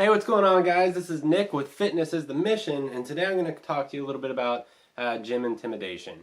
Hey, what's going on, guys? This is Nick with Fitness is the Mission, and today I'm going to talk to you a little bit about gym intimidation.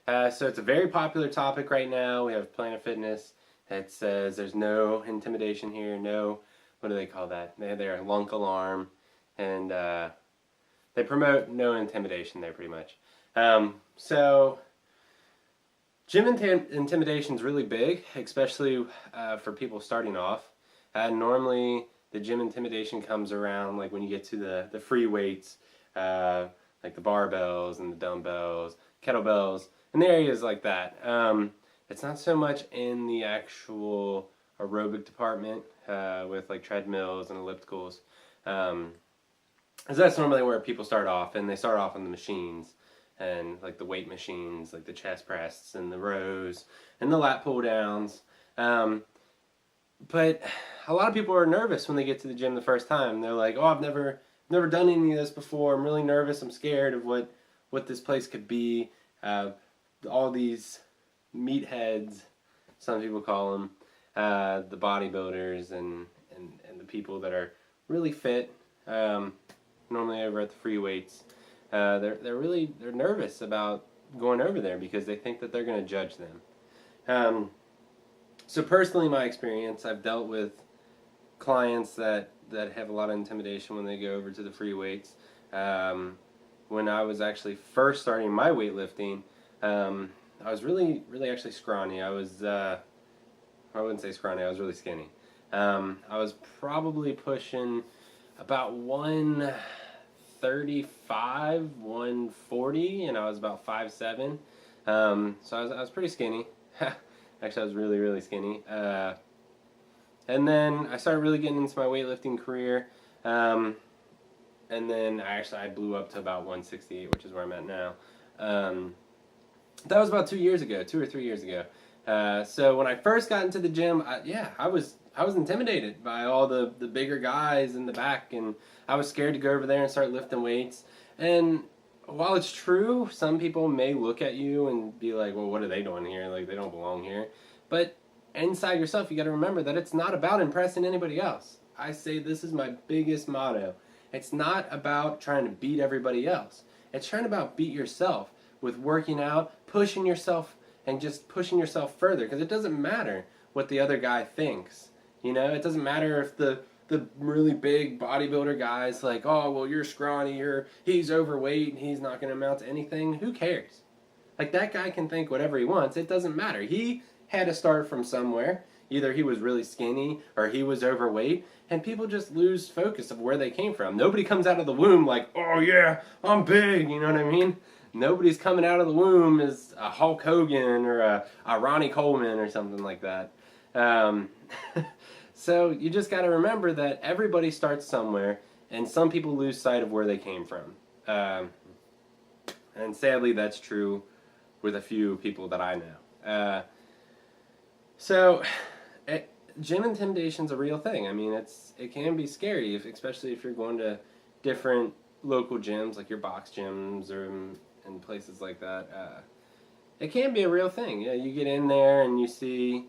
So it's a very popular topic right now. We have Planet Fitness that says there's no intimidation here, no, what do they call that? They have their lunk alarm, and they promote no intimidation there pretty much. So gym intimidation is really big, especially for people starting off. Normally, the gym intimidation comes around like when you get to the free weights, like the barbells and the dumbbells, kettlebells, and the areas like that. It's not so much in the actual aerobic department with like treadmills and ellipticals. Because that's normally where people start off, and they start off on the machines and like the weight machines, like the chest press and the rows and the lat pull downs. But a lot of people are nervous when they get to the gym the first time. They're like, "Oh, I've never done any of this before. I'm really nervous. I'm scared of what this place could be." All these meatheads, some people call them, the bodybuilders and the people that are really fit, normally over at the free weights. They're nervous about going over there because they think that they're going to judge them. So personally, my experience, I've dealt with clients that have a lot of intimidation when they go over to the free weights. When I was actually first starting my weightlifting, I was really actually scrawny. I wouldn't say scrawny, I was really skinny. I was probably pushing about 135, 140, and I was about 5'7". So I was pretty skinny. Actually, I was really skinny. And then I started really getting into my weightlifting career. And then I blew up to about 168, which is where I'm at now. That was about 2 years ago, 2 or 3 years ago. So when I first got into the gym, I was intimidated by all the bigger guys in the back, and I was scared to go over there and start lifting weights. And while it's true, some people may look at you and be like, well, what are they doing here? Like, they don't belong here. But inside yourself, you got to remember that it's not about impressing anybody else. I say this is my biggest motto. It's not about trying to beat everybody else. It's trying to beat yourself with working out, pushing yourself, and just pushing yourself further. Because it doesn't matter what the other guy thinks. You know, it doesn't matter if the really big bodybuilder guy's like, oh, well, you're scrawny, he's overweight, and he's not going to amount to anything. Who cares? Like, that guy can think whatever he wants. It doesn't matter. He had to start from somewhere. Either he was really skinny or he was overweight, and people just lose focus of where they came from. Nobody comes out of the womb like, oh yeah, I'm big, you know what I mean? Nobody's coming out of the womb as a Hulk Hogan or a Ronnie Coleman or something like that. So you just got to remember that everybody starts somewhere, and some people lose sight of where they came from. And sadly, that's true with a few people that I know. Gym intimidation's a real thing. I mean, it can be scary, especially if you're going to different local gyms, like your box gyms or and places like that. It can be a real thing. Yeah, you get in there and you see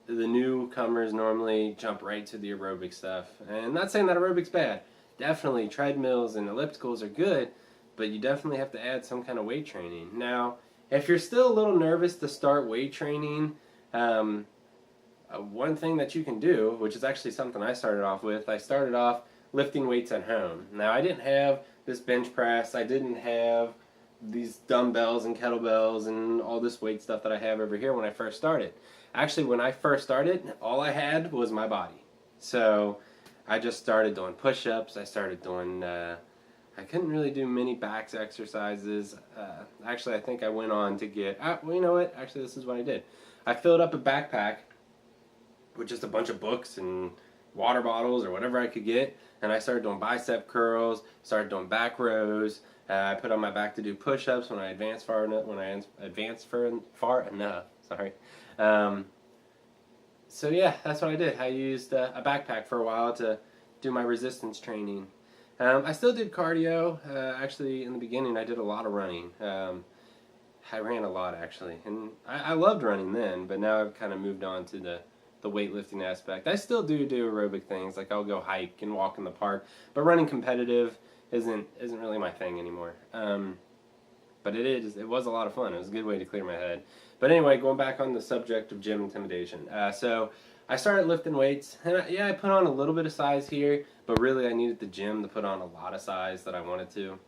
the newcomers normally jump right to the aerobic stuff. And I'm not saying that aerobic's bad. Definitely treadmills and ellipticals are good, but you definitely have to add some kind of weight training. Now, if you're still a little nervous to start weight training, one thing that you can do, which is actually something I started off with, I started off lifting weights at home. Now, I didn't have this bench press, I didn't have these dumbbells and kettlebells and all this weight stuff that I have over here when I first started. Actually, when I first started, all I had was my body. So I just started doing push-ups, I started doing, I couldn't really do many back exercises. Actually, I think I went on to get, well, you know what, actually this is what I did. I filled up a backpack with just a bunch of books and water bottles or whatever I could get, and I started doing bicep curls, started doing back rows. I put on my back to do push-ups when I advanced far enough. Far enough. Sorry. So yeah, that's what I did. I used a backpack for a while to do my resistance training. I still did cardio. Actually, in the beginning, I did a lot of running. I ran a lot, actually, and I loved running then, but now I've kind of moved on to the the weightlifting aspect. I still do aerobic things, like I'll go hike and walk in the park, but running competitive isn't really my thing anymore. But it was a lot of fun. It was a good way to clear my head. But anyway, going back on the subject of gym intimidation. So I started lifting weights, and I put on a little bit of size here, but really I needed the gym to put on a lot of size that I wanted to.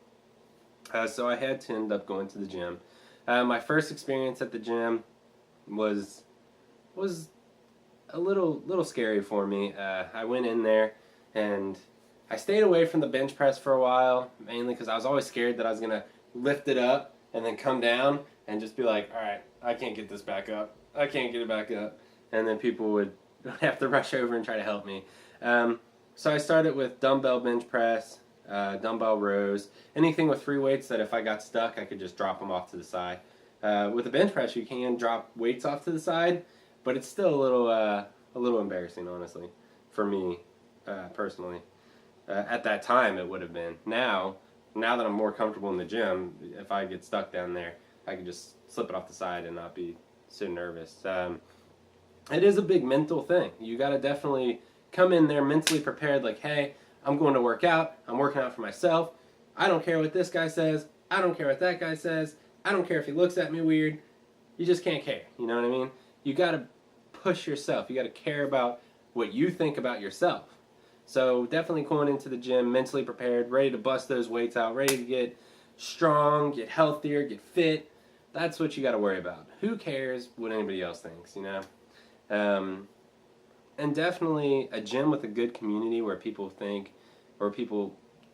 So I had to end up going to the gym. My first experience at the gym was a little scary for me. I went in there and I stayed away from the bench press for a while, mainly because I was always scared that I was gonna lift it up and then come down and just be like, all right, I can't get this back up. I can't get it back up. And then people would have to rush over and try to help me. So I started with dumbbell bench press, dumbbell rows, anything with free weights that if I got stuck, I could just drop them off to the side. With the bench press, you can drop weights off to the side, but it's still a little embarrassing, honestly, for me personally. At that time, it would have been. Now that I'm more comfortable in the gym, if I get stuck down there, I can just slip it off the side and not be so nervous. It is a big mental thing. You got to definitely come in there mentally prepared, like, hey, I'm going to work out. I'm working out for myself. I don't care what this guy says. I don't care what that guy says. I don't care if he looks at me weird. You just can't care. You know what I mean? You got to push yourself. You got to care about what you think about yourself. So definitely going into the gym mentally prepared, ready to bust those weights out, ready to get strong, get healthier, get fit. That's what you got to worry about. Who cares what anybody else thinks, you know? And definitely a gym with a good community where people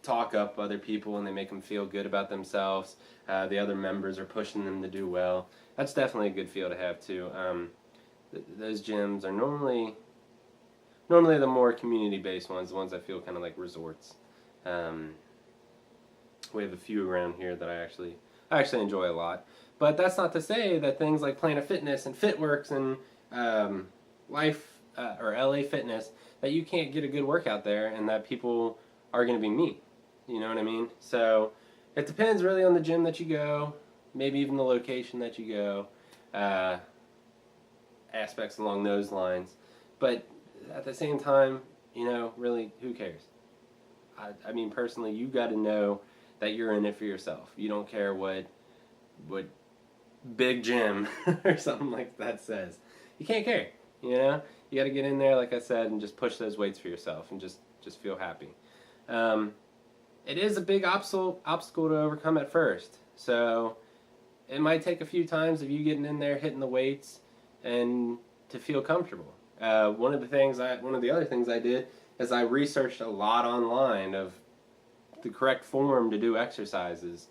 talk up other people and they make them feel good about themselves. The other members are pushing them to do well. That's definitely a good feel to have too. Those gyms are normally the more community-based ones, the ones that feel kind of like resorts. We have a few around here that I actually enjoy a lot. But that's not to say that things like Planet Fitness and FitWorks and Life or LA Fitness, that you can't get a good workout there and that people are going to be mean. You know what I mean? So it depends really on the gym that you go, maybe even the location that you go, aspects along those lines. But at the same time, you know, really, who cares? I mean, personally, you got to know that you're in it for yourself. You don't care what Big Jim or something like that says. You can't care, you know? You got to get in there, like I said, and just push those weights for yourself and just feel happy. It is a big obstacle to overcome at first. So it might take a few times of you getting in there, hitting the weights, and to feel comfortable. One of the other things I did is I researched a lot online of the correct form to do exercises.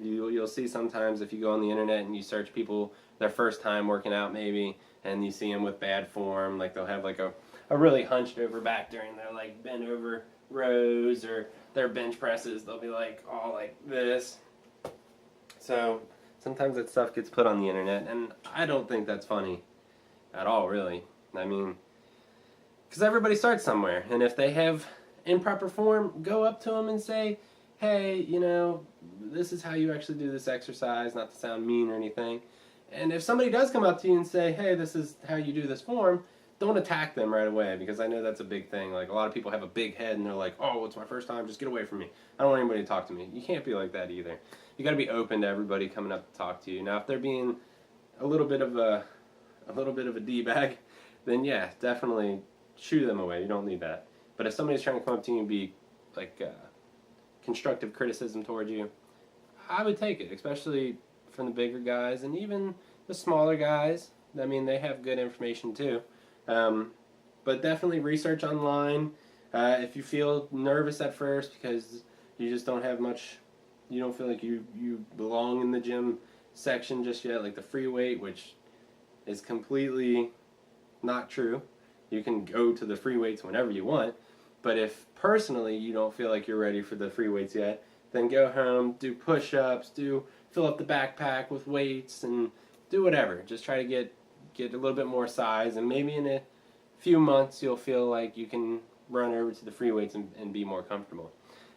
You'll see sometimes if you go on the internet and you search people their first time working out maybe, and you see them with bad form, like they'll have like a really hunched over back during their like bent over rows or their bench presses. They'll be like all like this. So sometimes that stuff gets put on the internet, and I don't think that's funny at all, really. I mean, because everybody starts somewhere, and if they have improper form, go up to them and say, hey, you know, this is how you actually do this exercise, not to sound mean or anything. And if somebody does come up to you and say, hey, this is how you do this form, don't attack them right away, because I know that's a big thing. Like, a lot of people have a big head and they're like, oh, it's my first time, just get away from me. I don't want anybody to talk to me. You can't be like that either. You got to be open to everybody coming up to talk to you. Now, if they're being a little bit of a D-bag, then yeah, definitely shoo them away. You don't need that. But if somebody's trying to come up to you and be like constructive criticism towards you, I would take it, especially from the bigger guys and even the smaller guys. I mean, they have good information too. But definitely research online. If you feel nervous at first because you just don't have much, you don't feel like you belong in the gym section just yet, like the free weight, which is completely not true. You can go to the free weights whenever you want. But if personally you don't feel like you're ready for the free weights yet, then go home, do push-ups, fill up the backpack with weights, and do whatever. Just try to get a little bit more size, and maybe in a few months you'll feel like you can run over to the free weights and be more comfortable.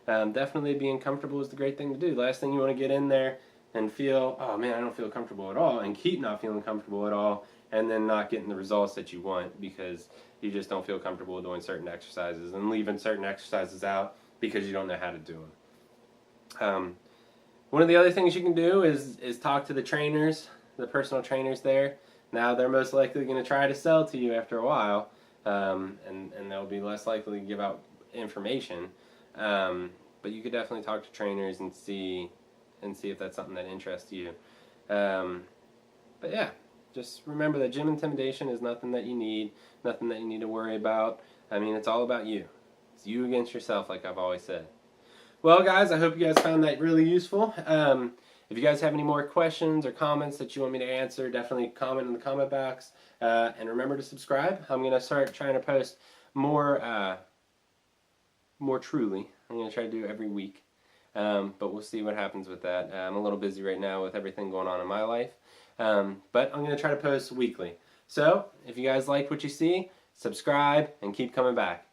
Definitely being comfortable is the great thing to do. Last thing you want to get in there and feel, oh man, I don't feel comfortable at all, and keep not feeling comfortable at all, and then not getting the results that you want because you just don't feel comfortable doing certain exercises and leaving certain exercises out because you don't know how to do them. One of the other things you can do is talk to the trainers, the personal trainers there. Now they're most likely going to try to sell to you after a while, and they'll be less likely to give out information. But you could definitely talk to trainers and see if that's something that interests you. But yeah, just remember that gym intimidation is nothing that you need to worry about. I mean, it's all about you. It's you against yourself, like I've always said. Well, guys, I hope you guys found that really useful. If you guys have any more questions or comments that you want me to answer, definitely comment in the comment box. And remember to subscribe. I'm going to start trying to post more truly. I'm going to try to do it every week. But we'll see what happens with that. I'm a little busy right now with everything going on in my life. But I'm going to try to post weekly. So, if you guys like what you see, subscribe and keep coming back.